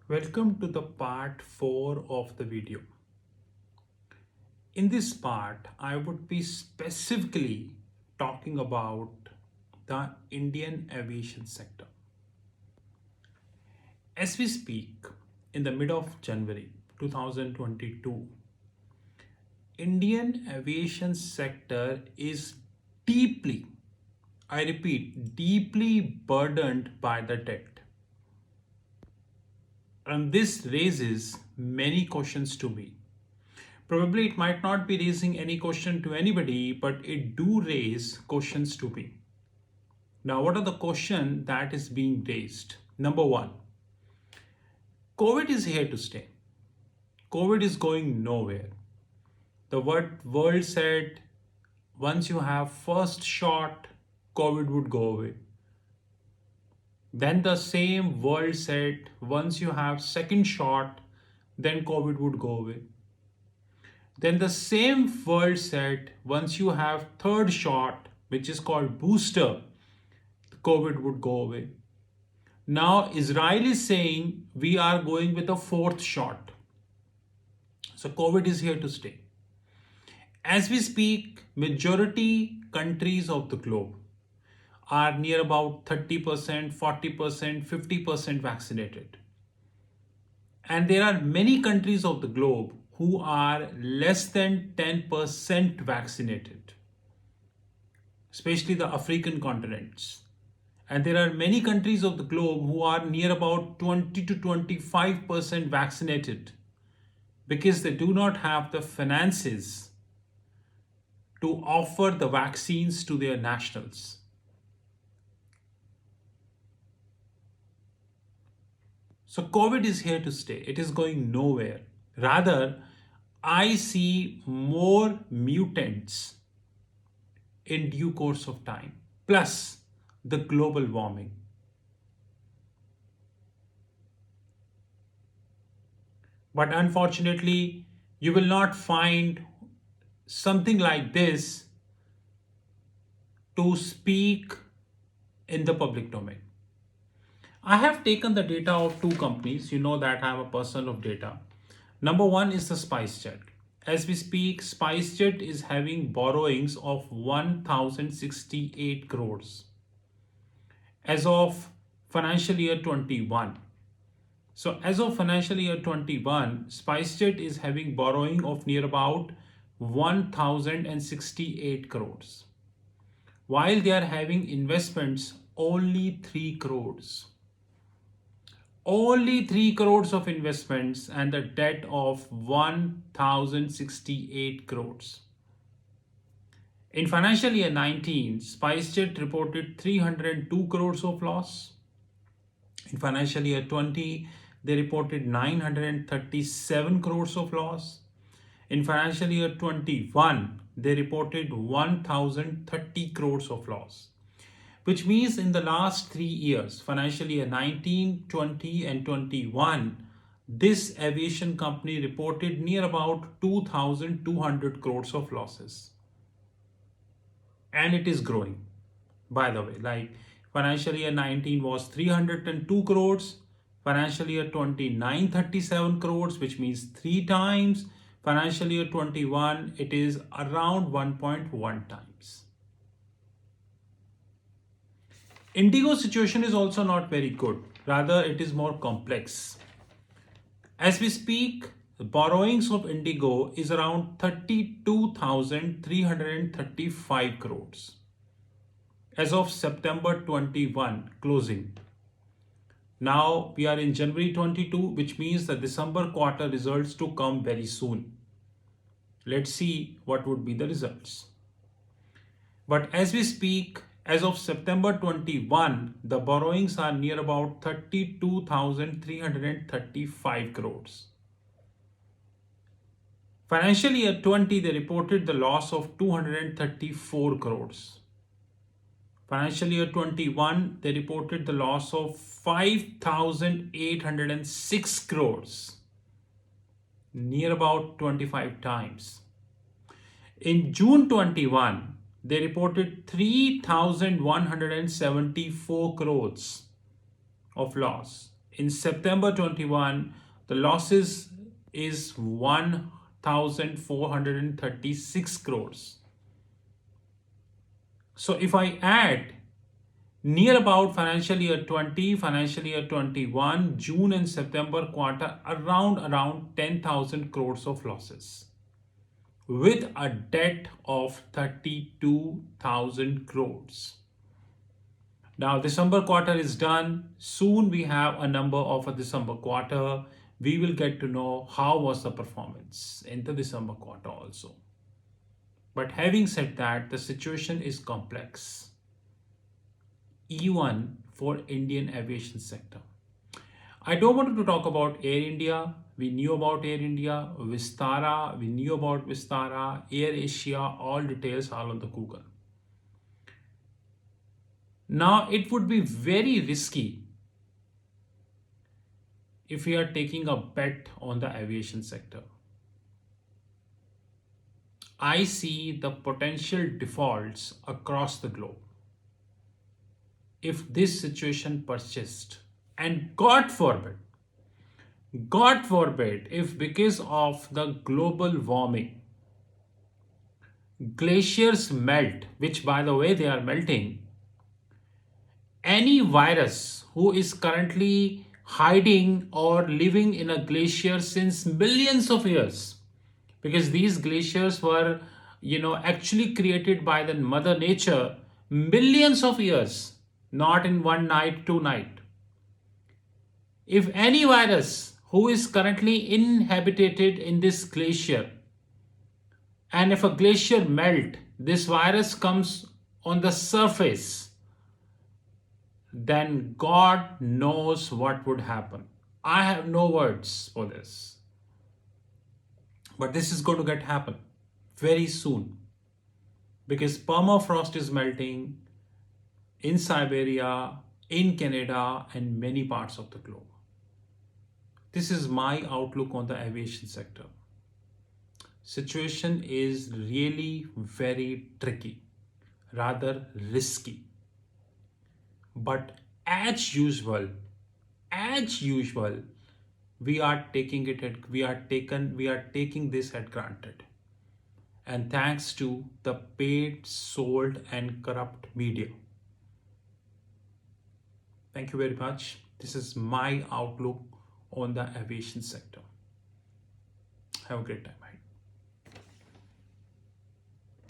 Welcome to the part 4 of the video. In this part, I would be specifically talking about the Indian aviation sector. As we speak, in the mid of January 2022, Indian aviation sector is deeply, I repeat, deeply burdened by the debt. And this raises many questions to me. Probably it might not be raising any question to anybody, but it do raise questions to me. Now, what are the questions that is being raised? Number one, COVID is here to stay. COVID is going nowhere. The world said once you have first shot, COVID would go away. Then the same world said once you have second shot, then COVID would go away. Then the same world said once you have third shot, which is called booster, COVID would go away. Now Israel is saying we are going with a fourth shot. So COVID is here to stay. As we speak, majority countries of the globe are near about 30%, 40%, 50% vaccinated. And there are many countries of the globe who are less than 10% vaccinated, especially the African continents. And there are many countries of the globe who are near about 20 to 25% vaccinated because they do not have the finances to offer the vaccines to their nationals. So COVID is here to stay. It is going nowhere. Rather, I see more mutants in due course of time, plus the global warming. But unfortunately, you will not find something like this to speak in the public domain. I have taken the data of two companies. You know that I am a person of data. Number one is the SpiceJet. As we speak, SpiceJet is having borrowings of 1,068 crores as of financial year 21. So as of financial year 21, SpiceJet is having borrowing of near about 1,068 crores, while they are having investments only 3 crores. Only 3 crores of investments and the debt of 1,068 crores. In financial year 19, SpiceJet reported 302 crores of loss. In financial year 20, they reported 937 crores of loss. In financial year 21, they reported 1,030 crores of loss, which means in the last 3 years, financial year 19, 20, and 21, this aviation company reported near about 2,200 crores of losses. And it is growing, by the way. Like financial year 19 was 302 crores, financial year 20, 937 crores, which means 3 times. Financial year 21, it is around 1.1 times. Indigo's situation is also not very good. Rather, it is more complex. As we speak, the borrowings of Indigo is around 32,335 crores as of September 21 closing. Now we are in January 22, which means the December quarter results to come very soon. Let's see what would be the results. But as we speak, as of September 21, the borrowings are near about 32,335 crores. Financial year 20, they reported the loss of 234 crores. Financial year 21, they reported the loss of 5,806 crores, near about 25 times. In June 21, they reported 3,174 crores of loss. In September 21, the losses is 1,436 crores. So if I add near about financial year 20, financial year 21, June and September quarter, around 10,000 crores of losses with a debt of 32,000 crores. Now, December quarter is done. Soon we have a number of a December quarter. We will get to know how was the performance in the December quarter also. But having said that, the situation is complex, even for Indian aviation sector. I don't want to talk about Air India. We knew about Air India, Vistara, we knew about Vistara, Air Asia, all details are on the Google. Now, it would be very risky if we are taking a bet on the aviation sector. I see the potential defaults across the globe. If this situation persists, and God forbid, if because of the global warming, glaciers melt, which by the way they are melting, any virus who is currently hiding or living in a glacier since millions of years, because these glaciers were actually created by the mother nature millions of years, not in one night, two night. If any virus who is currently inhabited in this glacier, and if a glacier melt, this virus comes on the surface, then God knows what would happen. I have no words for this. But this is going to get happen very soon, because permafrost is melting in Siberia, in Canada, and many parts of the globe. This is my outlook on the aviation sector. Situation is really very tricky, rather risky. But as usual, we are taking this at granted. And thanks to the paid, sold, and corrupt media. Thank you very much. This is my outlook on the aviation sector. Have a great time.